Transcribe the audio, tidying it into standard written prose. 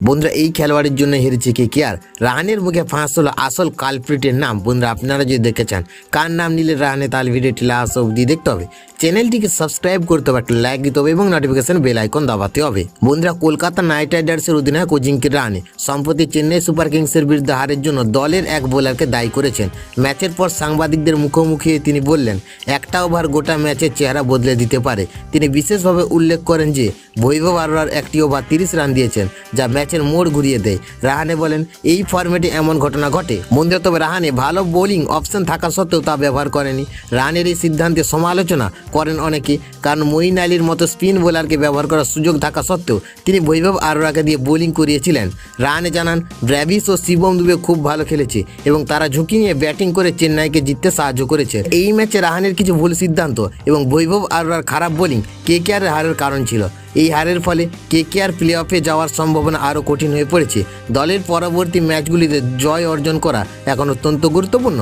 বন্ধুরা এই খেলোয়াড়ের জন্য হেরেছে কেকেআর। রাহানের মুখে ফাঁস হলো আসল কালপ্রিটের নাম। বন্ধুরা আপনারা যদি দেখতে চান কার নাম নিলে রাহানে, তাহলে ভিডিওটি লাস্ট অবধি দেখতে হবে। চ্যানেলটিকে সাবস্ক্রাইব করতে হবে, একটা লাইক দিতে হবে এবং নোটিফিকেশন বেল আইকন দাবাতে হবে। বন্ধুরা কলকাতা নাইট রাইডার্সের অধিনায়ক অজিঙ্ক্য রাহানে সম্প্রতি চেন্নাই সুপার কিংসের বিরুদ্ধে হারের জন্য দলের এক বোলারকে দায়ী করেছেন। ম্যাচের পর সাংবাদিকদের মুখোমুখি তিনি বললেন, একটা ওভার গোটা ম্যাচের চেহারা বদলে দিতে পারে। তিনি বিশেষভাবে উল্লেখ করেন যে বৈভব আরোরার একটি ওভার 30 রান দিয়েছেন, যা ম্যাচের মোড় ঘুরিয়ে দেয়। রাহানে বলেন, এই ফরম্যাটে এমন ঘটনা ঘটে। বন্ধুরা তবে রাহানে ভালো বোলিং অপশন থাকা সত্ত্বেও তা ব্যবহার করেনি। রাহানের এই সিদ্ধান্তে সমালোচনা করেন অনেকে, কারণ মঈন আলীর মতো স্পিন বোলারকে ব্যবহার করার সুযোগ থাকা সত্ত্বেও তিনি বৈভব আরোরাকে দিয়ে বোলিং করিয়েছিলেন। রাহানে জানান, ব্র্যাভিস ও শিবম দুবে খুব ভালো খেলেছে এবং তারা ঝুঁকি নিয়ে ব্যাটিং করে চেন্নাইকে জিততে সাহায্য করেছে। এই ম্যাচে রাহানের কিছু ভুল সিদ্ধান্ত এবং বৈভব আরোরার খারাপ বোলিং কেকেআরের হারের কারণ ছিল। এই হারের ফলে কেকেআর প্লে অফে যাওয়ার সম্ভাবনা আরও কঠিন হয়ে পড়েছে। দলের পরবর্তী ম্যাচগুলিতে জয় অর্জন করা এখন অত্যন্ত গুরুত্বপূর্ণ।